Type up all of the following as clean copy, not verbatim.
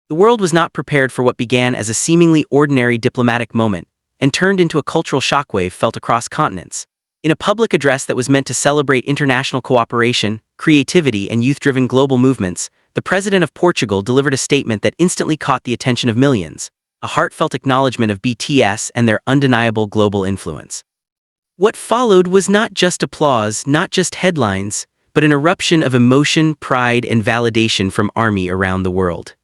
The world was not prepared for what began as a seemingly ordinary diplomatic moment and turned into a cultural shockwave felt across continents. In a public address that was meant to celebrate international cooperation, creativity, and youth-driven global movements, the president of Portugal delivered a statement that instantly caught the attention of millions, a heartfelt acknowledgement of BTS and their undeniable global influence. What followed was not just applause, not just headlines, but an eruption of emotion, pride, and validation from ARMY around the world.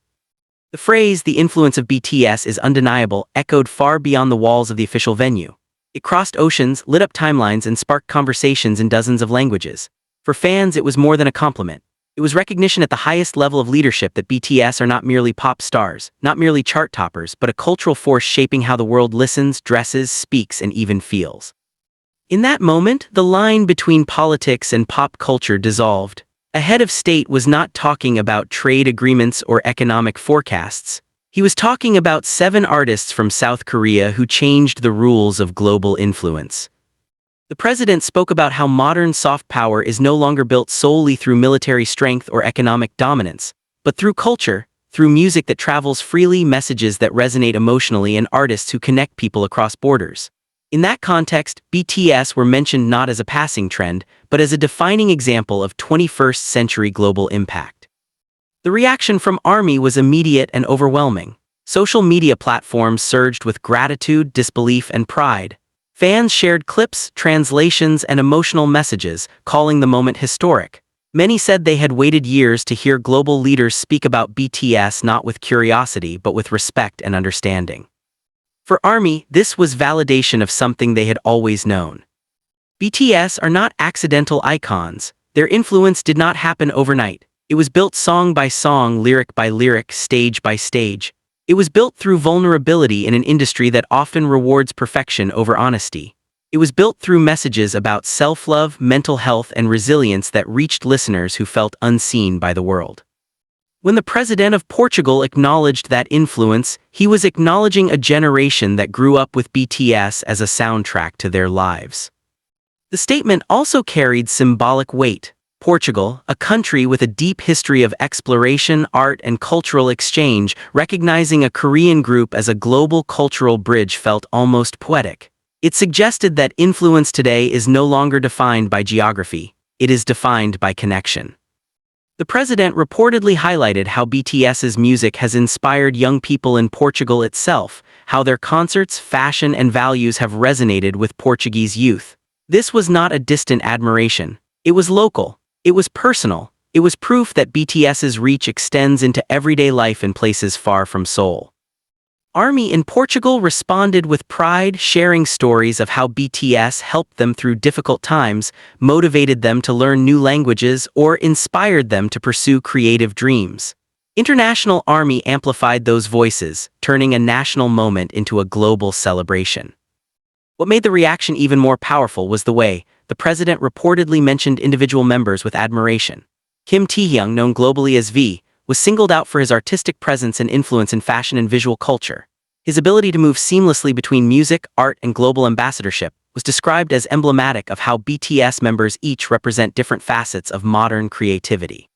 The phrase, "the influence of BTS is undeniable," echoed far beyond the walls of the official venue. It crossed oceans, lit up timelines, and sparked conversations in dozens of languages. For fans, it was more than a compliment. It was recognition at the highest level of leadership that BTS are not merely pop stars, not merely chart toppers, but a cultural force shaping how the world listens, dresses, speaks, and even feels. In that moment, the line between politics and pop culture dissolved. A head of state was not talking about trade agreements or economic forecasts. He was talking about 7 artists from South Korea who changed the rules of global influence. The president spoke about how modern soft power is no longer built solely through military strength or economic dominance, but through culture, through music that travels freely, messages that resonate emotionally, and artists who connect people across borders. In that context, BTS were mentioned not as a passing trend, but as a defining example of 21st century global impact. The reaction from ARMY was immediate and overwhelming. Social media platforms surged with gratitude, disbelief, and pride. Fans shared clips, translations, and emotional messages, calling the moment historic. Many said they had waited years to hear global leaders speak about BTS not with curiosity but with respect and understanding. For ARMY, this was validation of something they had always known. BTS are not accidental icons. Their influence did not happen overnight. It was built song by song, lyric by lyric, stage by stage. It was built through vulnerability in an industry that often rewards perfection over honesty. It was built through messages about self-love, mental health, and resilience that reached listeners who felt unseen by the world. When the president of Portugal acknowledged that influence, he was acknowledging a generation that grew up with BTS as a soundtrack to their lives. The statement also carried symbolic weight. Portugal, a country with a deep history of exploration, art, and cultural exchange, recognizing a Korean group as a global cultural bridge felt almost poetic. It suggested that influence today is no longer defined by geography, it is defined by connection. The president reportedly highlighted how BTS's music has inspired young people in Portugal itself, how their concerts, fashion, and values have resonated with Portuguese youth. This was not a distant admiration. It was local. It was personal. It was proof that BTS's reach extends into everyday life in places far from Seoul. ARMY in Portugal responded with pride, sharing stories of how BTS helped them through difficult times, motivated them to learn new languages, or inspired them to pursue creative dreams. International ARMY amplified those voices, turning a national moment into a global celebration. What made the reaction even more powerful was the way the president reportedly mentioned individual members with admiration. Kim Taehyung, known globally as V, was singled out for his artistic presence and influence in fashion and visual culture. His ability to move seamlessly between music, art, and global ambassadorship was described as emblematic of how BTS members each represent different facets of modern creativity.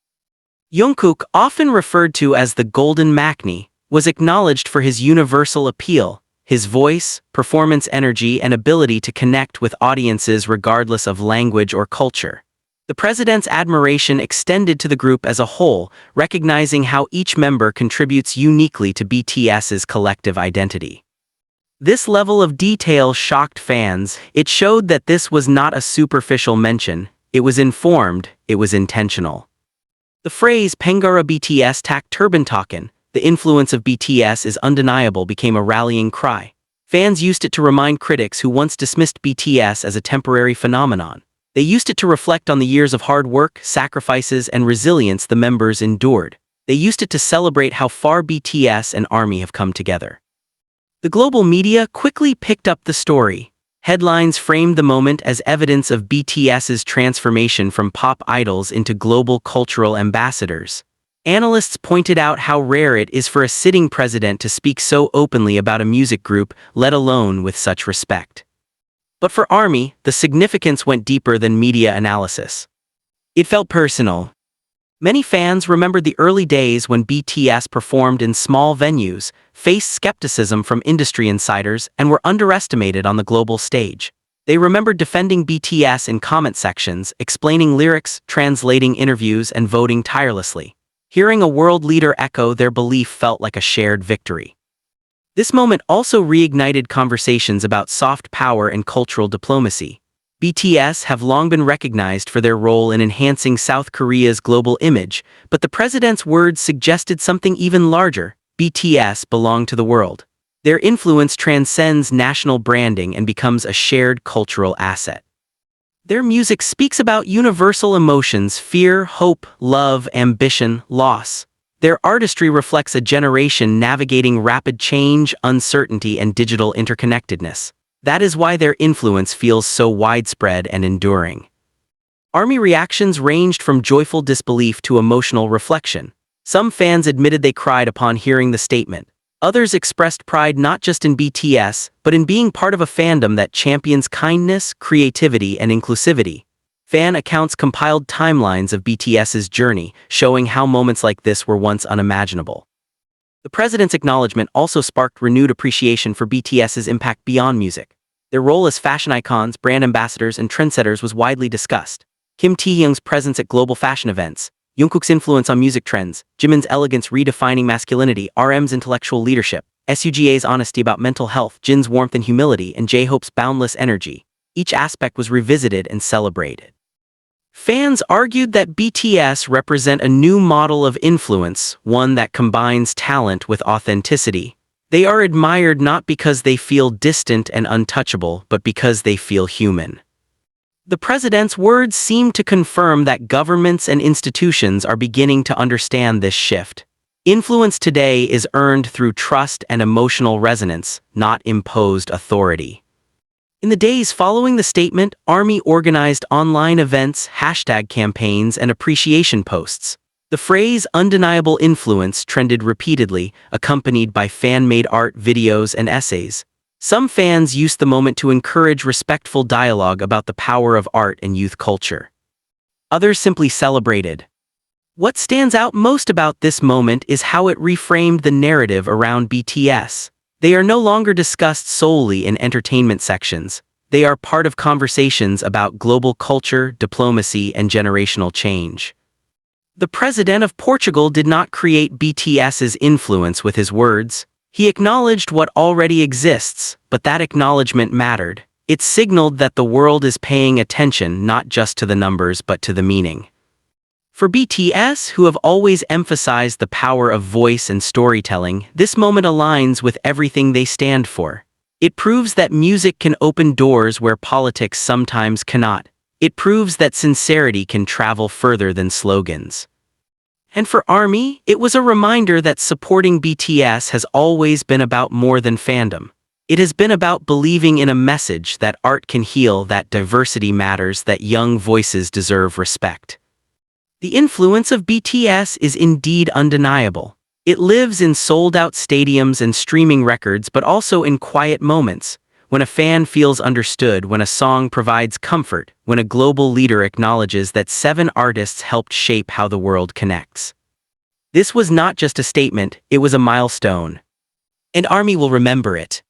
Jungkook, often referred to as the Golden Maknae, was acknowledged for his universal appeal, his voice, performance energy, and ability to connect with audiences regardless of language or culture. The president's admiration extended to the group as a whole, recognizing how each member contributes uniquely to BTS's collective identity. This level of detail shocked fans. It showed that this was not a superficial mention, it was informed, it was intentional. The phrase "Penggara BTS tak turbantakan," the influence of BTS is undeniable, became a rallying cry. Fans used it to remind critics who once dismissed BTS as a temporary phenomenon. They used it to reflect on the years of hard work, sacrifices, and resilience the members endured. They used it to celebrate how far BTS and ARMY have come together. The global media quickly picked up the story. Headlines framed the moment as evidence of BTS's transformation from pop idols into global cultural ambassadors. Analysts pointed out how rare it is for a sitting president to speak so openly about a music group, let alone with such respect. But for ARMY, the significance went deeper than media analysis. It felt personal. Many fans remembered the early days when BTS performed in small venues, faced skepticism from industry insiders, and were underestimated on the global stage. They remembered defending BTS in comment sections, explaining lyrics, translating interviews, and voting tirelessly. Hearing a world leader echo their belief felt like a shared victory. This moment also reignited conversations about soft power and cultural diplomacy. BTS have long been recognized for their role in enhancing South Korea's global image, but the president's words suggested something even larger. BTS belong to the world. Their influence transcends national branding and becomes a shared cultural asset. Their music speaks about universal emotions: fear, hope, love, ambition, loss. Their artistry reflects a generation navigating rapid change, uncertainty, and digital interconnectedness. That is why their influence feels so widespread and enduring. ARMY reactions ranged from joyful disbelief to emotional reflection. Some fans admitted they cried upon hearing the statement. Others expressed pride not just in BTS, but in being part of a fandom that champions kindness, creativity, and inclusivity. Fan accounts compiled timelines of BTS's journey, showing how moments like this were once unimaginable. The president's acknowledgement also sparked renewed appreciation for BTS's impact beyond music. Their role as fashion icons, brand ambassadors, and trendsetters was widely discussed. Kim Taehyung's presence at global fashion events, Jungkook's influence on music trends, Jimin's elegance redefining masculinity, RM's intellectual leadership, SUGA's honesty about mental health, Jin's warmth and humility, and J-Hope's boundless energy. Each aspect was revisited and celebrated. Fans argued that BTS represent a new model of influence, one that combines talent with authenticity. They are admired not because they feel distant and untouchable, but because they feel human. The president's words seem to confirm that governments and institutions are beginning to understand this shift. Influence today is earned through trust and emotional resonance, not imposed authority. In the days following the statement, ARMY organized online events, hashtag campaigns, and appreciation posts. The phrase "undeniable influence" trended repeatedly, accompanied by fan-made art, videos, and essays. Some fans used the moment to encourage respectful dialogue about the power of art and youth culture. Others simply celebrated. What stands out most about this moment is how it reframed the narrative around BTS. They are no longer discussed solely in entertainment sections. They are part of conversations about global culture, diplomacy, and generational change. The president of Portugal did not create BTS's influence with his words. He acknowledged what already exists, but that acknowledgement mattered. It signaled that the world is paying attention not just to the numbers but to the meaning. For BTS, who have always emphasized the power of voice and storytelling, this moment aligns with everything they stand for. It proves that music can open doors where politics sometimes cannot. It proves that sincerity can travel further than slogans. And for ARMY, it was a reminder that supporting BTS has always been about more than fandom. It has been about believing in a message that art can heal, that diversity matters, that young voices deserve respect. The influence of BTS is indeed undeniable. It lives in sold-out stadiums and streaming records, but also in quiet moments, when a fan feels understood, when a song provides comfort, when a global leader acknowledges that 7 artists helped shape how the world connects. This was not just a statement, it was a milestone. And ARMY will remember it.